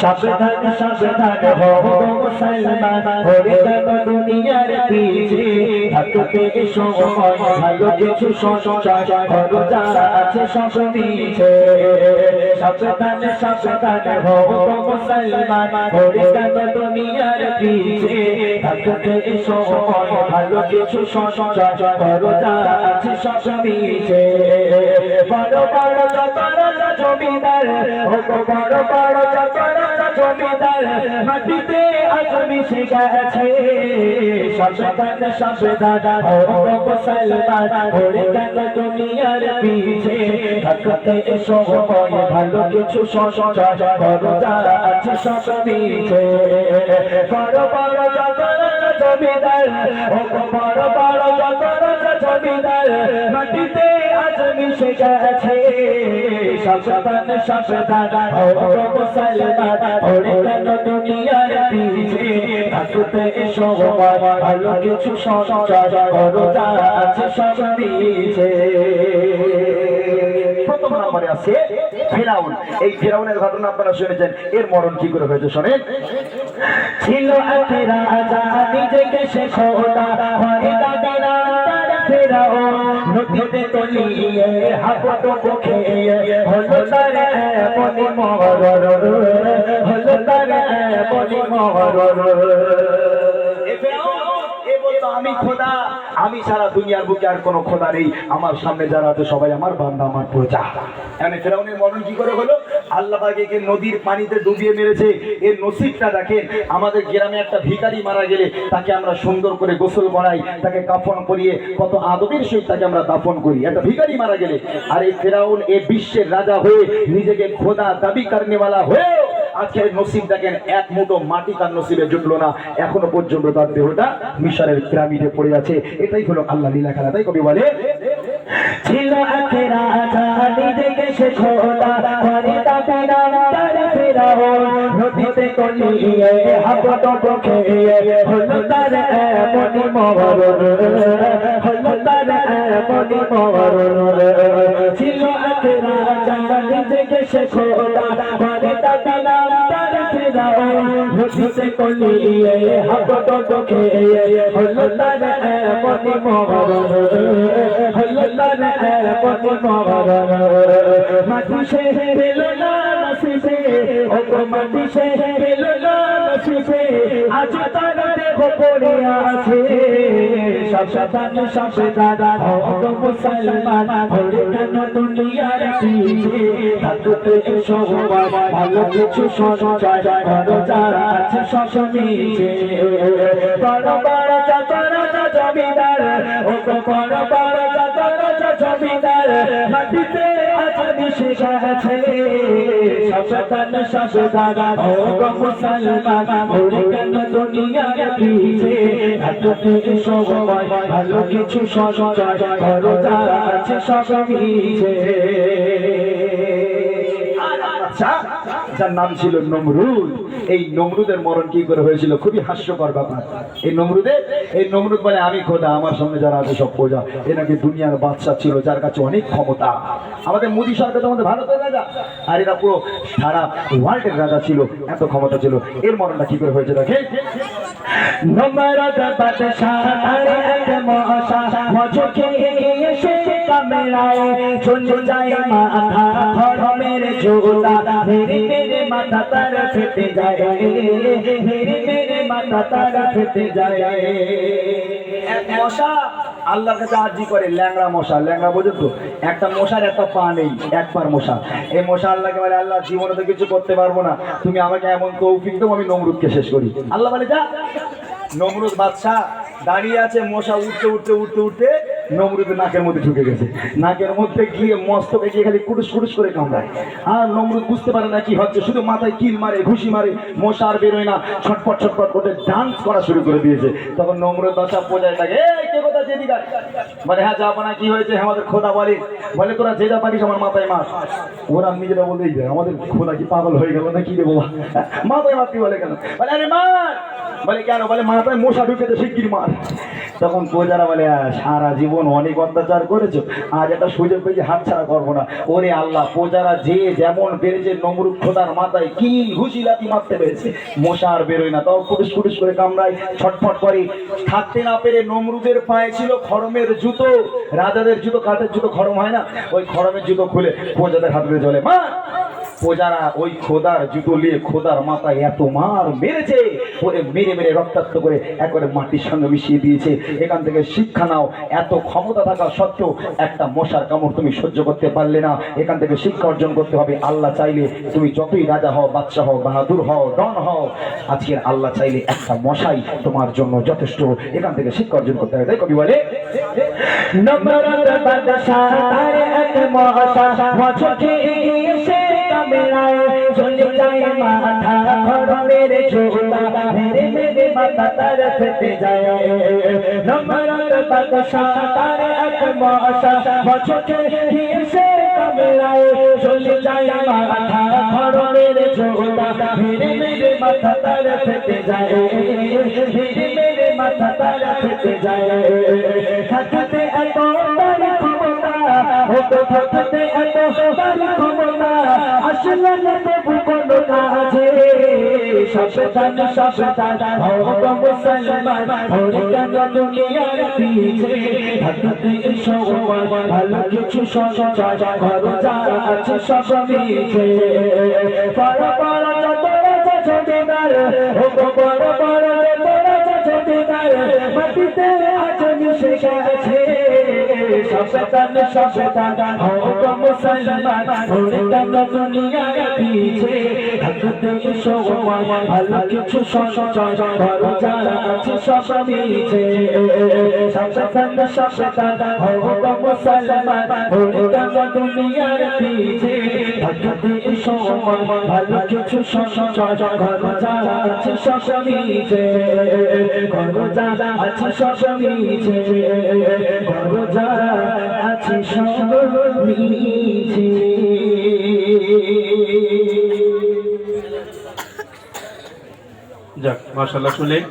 সাবধান সাবধান হও মুসলমান, ওরে কেন দুনিয়ার পিছে থাকতে সময় ভালো কিছু সঞ্চয় করো, যা আছে সব মিছে। সাবধান সাবধান হও মুসলমান, ওরে কেন দুনিয়ার পিছে থাকতে সময় ভালো কিছু সঞ্চয় করো, যা আছে সব মিছে। বড় বড় যত রাজা জমিদার, ও বড় বড় যত রাজা জমিদার মাটিতে আজ মিশে গেছে। সাবধান সাবধান হও মুসলমান, ওরে কেন দুনিয়ার পিছে থাকতে সময় ভালো কিছু সঞ্চয় করো, যা আছে সব মিছে। বড় বড় যত রাজা জমিদার, ও বড় বড় যত রাজা জমিদার মাটিতে আজ মিশে গেছে। সাবধান সাবধান হও মুসলমান, ওরে কেন দুনিয়ার পিছে থাকতে সময় ভালো কিছু সঞ্চয় করো, যা আছে সব মিছে। প্রথম নম্বরে আছে ফিরাউন। এই ফিরাউনের ঘটনা আপনারা শুনেছেন, এর মরণ কি করে হয়েছে শোনেন। ছিল এক রাজা নিজেকে সে খোদা, হরে দাদা ফিরাউন নদীতে তলিয়ে হাবুডুবু খেয়ে হলো তার এমনি মরণ, হলো তার এমনি মরণ। আমি খোদা, আমি সারা দুনিয়ার বুকে আর কোনো খোদা নেই, আমার সামনে যারা আছে সবাই আমার বান্দা, আমার প্রজা। মানে ফেরাউনের মরণ কি করে হলো? আল্লাহ পাক একে নদীর পানিতে ডুবিয়ে মেরেছে। এর নসিবটা দেখেন। আমাদের গ্রামে একটা ভিখারি মারা গেলে তাকে আমরা সুন্দর করে গোসল করাই, তাকে কাফন পরিয়ে কত আদবের সহিত তাকে আমরা দাফন করি, একটা ভিখারি মারা গেলে। আর এই ফেরাউন এ বিশ্বের রাজা হয়ে নিজেকে খোদা দাবি করনেওয়ালা হয়ে আজকের নসিব দেখেন, এক মুঠো মাটি তার নসিবে জুটলো না, এখনো পর্যন্ত তার দেহটা মিশরের পিরামিডে পড়ে আছে। এটাই হলো আল্লাহ লীলা খেলা। তাই কবি বলে, ছিল এক রাজা নিজেকে সে খোদা, হরে দাদা তার ফিরাউন নদীতে তলিয়ে হাবুডুবু খেয়ে হলো তার এমনি মরণ, হলো তার এমনি মরণ। ছিল এক রাজা নিজেকে সে খোদা, হরে দাদা তার ফিরাউন নদীতে তলিয়ে হাবুডুবু খেয়ে হলো তার এমনি মরণ, হলো তার এমনি মরণ। মাটি সে পেল না নসিবে, ও মাটি সে পেল না নসিবে, আজ তার দেহ পড়ে আছে। সাবধান সাবধান হও মুসলমান, ওরে কেন দুনিয়ার পিছে থাকতে সময় ভালো কিছু সঞ্চয় করো, যা আছে সব মিছে। বড় বড় যত রাজা জমিদার, ও বড় বড় যত রাজা জমিদার মাটিতে আজ মিশে গেছে। সাবধান সাবধান হও মুসলমান, ওরে কেন দুনিয়ার পিছে থাকতে সময় ভালো কিছু সঞ্চয় করো, যা আছে সব মিছে। যার নাম ছিল নমরুদ। এই নমরুদের মরণ কি করে হয়েছিল? খুবই হাস্যকর ব্যাপার। এই নমরুদ বলে, আমি খোদা, আমার সামনে যারা আছে সব প্রজা। এ নাকি দুনিয়ার বাদশা ছিল, যার কাছে অনেক ক্ষমতা। আমাদের মোদী সরকার তো আমাদের ভারতের রাজা, আর এরা পুরো সারা ওয়ার্ল্ডের রাজা ছিল, এত ক্ষমতা ছিল। এর মরণটা কি করে হয়েছে দেখে। নমরুদ বাদশা আরে এক মশা মজকে এসে কামড়ায়, চলে যায় মাথা ধর্মের জোড়া, মেরে মেরে মাথা তার ফেটে যায়, মেরে মেরে মাথা তার ফেটে যায়। এক মশা আল্লাহর কাছে আরজি করে, ল্যাংড়া মশা, ল্যাংড়া বোঝেন তো, একটা মশার একটা পা নেই, একবার মশা। এই মশা আল্লাহকে বলে, আল্লাহ জীবনে তো কিছু করতে পারবো না, তুমি আমাকে এমন তৌফিক দাও আমি নমরুদকে শেষ করি। আল্লাহ বলে, যা। নমরুদ বাদশা দাঁড়িয়ে আছে, মশা উঠতে উঠতে উঠতে উঠতে নমরুদের নাকের মধ্যে ঢুকে গেছে। নাকের মধ্যে গিয়ে মস্তকে গিয়ে খালি কুটুস কুটুস করে কামড়ায়। আর নমরুদ বুঝতে পারে না কি হচ্ছে, শুধু মাথায় কিল মারে, ঘুষি মারে, মশা আর বেরোয় না, ছটপট ছটপট করে ডান্স করা শুরু করে দিয়েছে। তখন নমরুদ বাদশা বোঝায় থাকে, এই কে কোথা যেদিকে বলে, হ্যাঁ যাবো না, কি হয়েছে? আমাদের খোদা বলে তোরা যে যা পারিস আমার মাথায় মার। ওরা নিজেরা বলেই যায়, আমাদের খোদা কি পাগল হয়ে গেল না কি রে বাবা, মাথায় মারতে বলে কেন? বলে, আরে মার। বলে কেন? বলে মাথায় মশা ঢুকেছে, শিগগির মার। তখন প্রজারা বলে সারা জীবন অনেক অত্যাচার করেছো, আজ একটা সুযোগ পেয়েছি, হাত ছাড়া করবো না। ওরে আল্লাহ, প্রজারা যে যেমন পেরেছে নমরুদ খোদার মাথায় কি ঘুষি লাথি মারতে পেরেছে, মশা আর বেরোয় না, তাও ফুটুস ফুটুস করে কামড়ায়, ছটফট করে। থাকতে না পেরে নমরুদের পায়ে ছিল খড়মের জুতো, রাজাদের জুতো কাঠের জুতো খড়ম হয় না, ওই খড়মের জুতো খুলে প্রজাদের হাতে চলে মা। প্রজারা ওই খোদার জুতো নিয়ে খোদার মাথায় এত মার মেরেছে, ওরে মেরে মেরে রক্তাক্ত করে একবারে মাটির সঙ্গে মিশিয়ে দিয়েছে। এখান থেকে শিক্ষা নাও, এত ক্ষমতা থাকা সত্ত্বেও একটা মশার কামড় তুমি সহ্য করতে পারলে না। এখান থেকে শিক্ষা অর্জন করতে হবে। আল্লাহ চাইলে তুমি যতই রাজা হও, বাদশা হও, বাহাদুর হও, ডন হও, আজকের আল্লাহ চাইলে একটা মশাই তোমার জন্য যথেষ্ট। এখান থেকে শিক্ষা অর্জন করতে হবে। তাই কবি বলে নমরুদ বাদশাহ তার এক মশা মচকে এসে কামড়ায়, চলে যায় মাথা খড়মের ঝোলা, মেরে মেরে মাথা তার ফেটে যায়। নমরুদ বাদশাহ তার এক মশা মচকে এসে কামড়ায়, চলে যায় মাথা খড়মের ঝোলা, মেরে মেরে মাথা তার ফেটে যায়, মেরে মেরে মাথা তার ফেটে যায়। থাকতে এত তারি ক্ষমতা, হতো থাকতে এত তারি ক্ষমতা, আসলে না তবু কোনো কাজে। সাবধান সাবধান হতো মুসলমান, ওরে কেন দুনিয়ার পিছে। থাকতে সময় ভালো কিছু সঞ্চয় করো, যা আছে সব মিছে। বড় বড় যত রাজা জমিদার, ও বড় বড় যত রাজা জমিদার, মাটিতে আজ মিশে গেছে। সাবধান সাবধান হতো মুসলমান, ওরে কেন দুনিয়ার পিছে। থাকতে সময় ভালো কিছু সঞ্চয় করো, যা আছে সব মিছে। সাবধান সাবধান হতো মুসলমান, ওরে কেন দুনিয়ার পিছে। থাকতে সময় ভালো কিছু সঞ্চয় করো, যা আছে সব মিছে। করো যা আছে সব মিছে, করো যা আছে সব মিছে। যাক, মাশাআল্লাহ, শুনলেন।